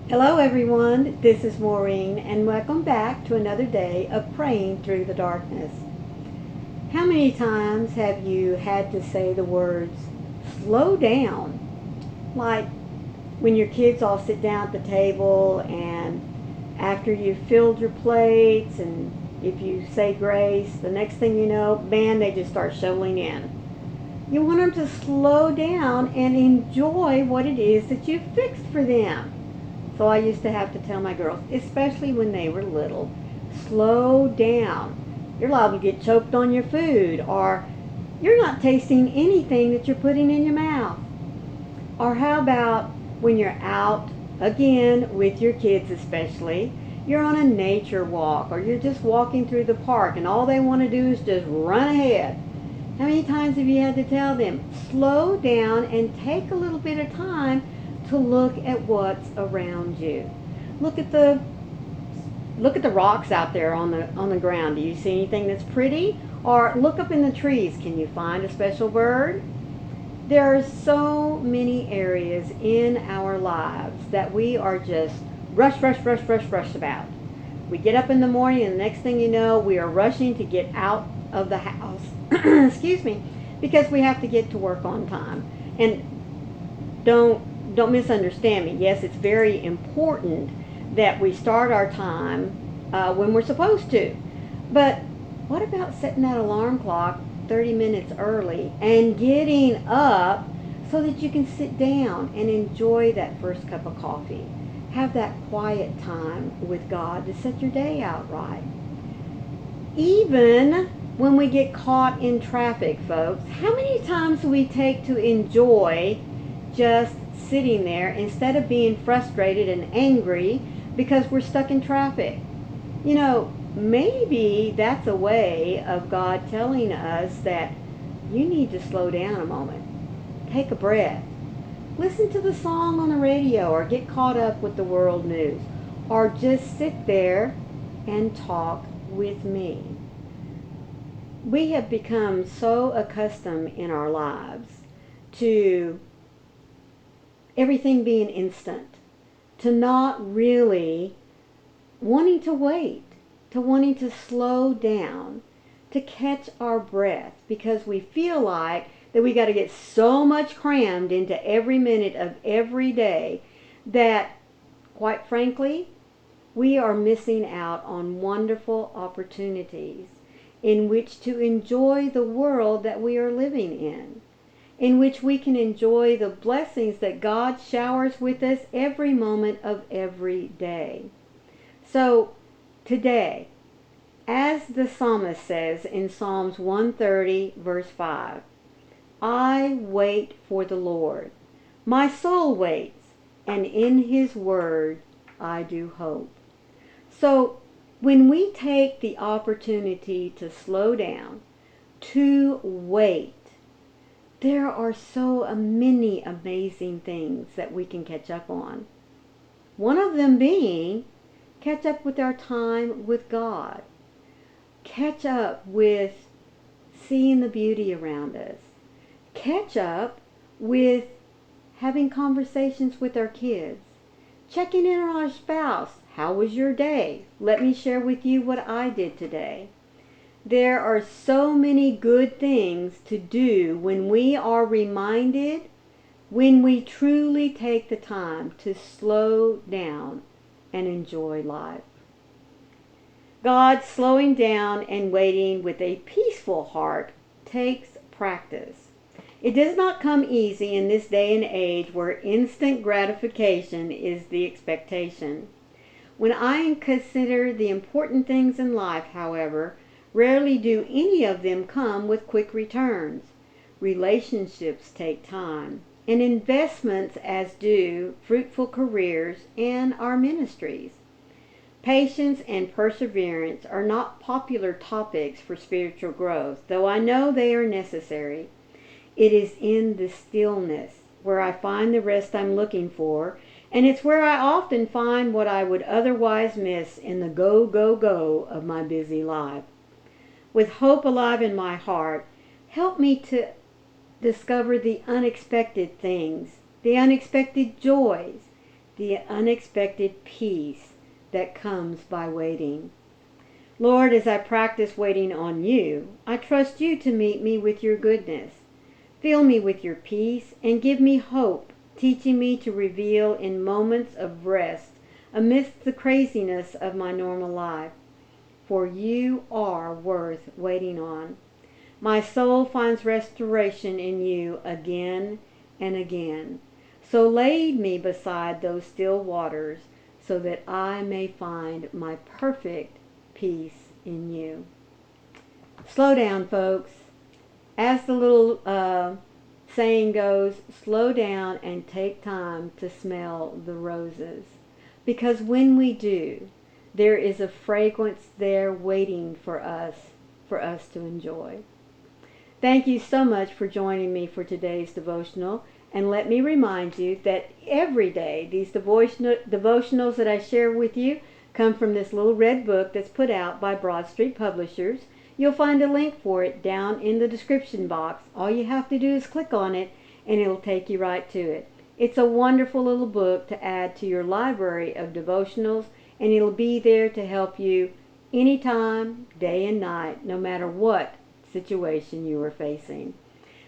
Hello everyone, this is Maureen and welcome back to another day of praying through the darkness. How many times have you had to say the words, slow down? Like when your kids all sit down at the table and after you've filled your plates and if you say grace, the next thing you know, man, they just start shoveling in. You want them to slow down and enjoy what it is that you've fixed for them. So I used to have to tell my girls, especially when they were little, slow down. You're liable to get choked on your food, or you're not tasting anything that you're putting in your mouth. Or how about when you're out, again, with your kids especially, you're on a nature walk, or you're just walking through the park, and all they want to do is just run ahead. How many times have you had to tell them, slow down and take a little bit of time to look at what's around you? Look at the rocks out there on the ground. Do you see anything that's pretty? Or look up in the trees. Can you find a special bird? There are so many areas in our lives that we are just rush about. We get up in the morning and the next thing you know, we are rushing to get out of the house. Excuse me, because we have to get to work on time. And don't misunderstand me. Yes, it's very important that we start our time when we're supposed to. But what about setting that alarm clock 30 minutes early and getting up so that you can sit down and enjoy that first cup of coffee? Have that quiet time with God to set your day out right. Even when we get caught in traffic, folks, how many times do we take to enjoy just sitting there instead of being frustrated and angry because we're stuck in traffic? You know, maybe that's a way of God telling us that you need to slow down a moment. Take a breath. Listen to the song on the radio or get caught up with the world news. Or just sit there and talk with me. We have become so accustomed in our lives to everything being instant, to not really wanting to wait, to wanting to slow down, to catch our breath, because we feel like that we got to get so much crammed into every minute of every day that, quite frankly, we are missing out on wonderful opportunities in which to enjoy the world that we are living in which we can enjoy the blessings that God showers with us every moment of every day. So today, as the psalmist says in Psalms 130, verse 5, I wait for the Lord. My soul waits, and in his word I do hope. So when we take the opportunity to slow down, to wait, there are so many amazing things that we can catch up on. One of them being catch up with our time with God. Catch up with seeing the beauty around us. Catch up with having conversations with our kids. Checking in on our spouse. How was your day? Let me share with you what I did today. There are so many good things to do when we are reminded, when we truly take the time to slow down and enjoy life. God, slowing down and waiting with a peaceful heart takes practice. It does not come easy in this day and age where instant gratification is the expectation. When I consider the important things in life, however, rarely do any of them come with quick returns. Relationships take time, and investments as do fruitful careers and our ministries. Patience and perseverance are not popular topics for spiritual growth, though I know they are necessary. It is in the stillness where I find the rest I'm looking for, and it's where I often find what I would otherwise miss in the go, go, go of my busy life. With hope alive in my heart, help me to discover the unexpected things, the unexpected joys, the unexpected peace that comes by waiting. Lord, as I practice waiting on you, I trust you to meet me with your goodness. Fill me with your peace and give me hope, teaching me to reveal in moments of rest amidst the craziness of my normal life. For you are worth waiting on. My soul finds restoration in you again and again. So lead me beside those still waters so that I may find my perfect peace in you. Slow down, folks. As the little saying goes, slow down and take time to smell the roses. Because when we do, there is a fragrance there waiting for us to enjoy. Thank you so much for joining me for today's devotional. And let me remind you that every day these devotionals that I share with you come from this little red book that's put out by Broad Street Publishers. You'll find a link for it down in the description box. All you have to do is click on it and it'll take you right to it. It's a wonderful little book to add to your library of devotionals, and it'll be there to help you anytime, day and night, no matter what situation you are facing.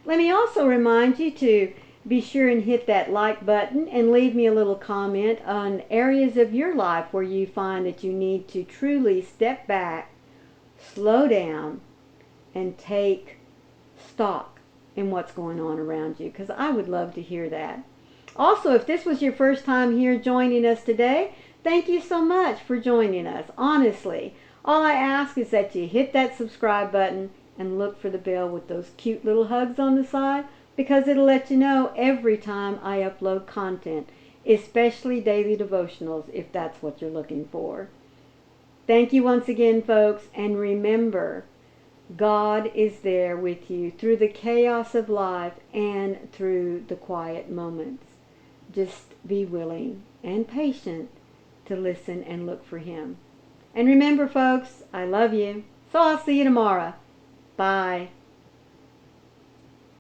Let me also remind you to be sure and hit that like button and leave me a little comment on areas of your life where you find that you need to truly step back, slow down, and take stock in what's going on around you, because I would love to hear that. Also, if this was your first time here joining us today, thank you so much for joining us. Honestly, all I ask is that you hit that subscribe button and look for the bell with those cute little hugs on the side, because it'll let you know every time I upload content, especially daily devotionals if that's what you're looking for. Thank you once again, folks, and remember, God is there with you through the chaos of life and through the quiet moments. Just be willing and patient to listen and look for Him. And remember, folks, I love you. So I'll see you tomorrow. Bye.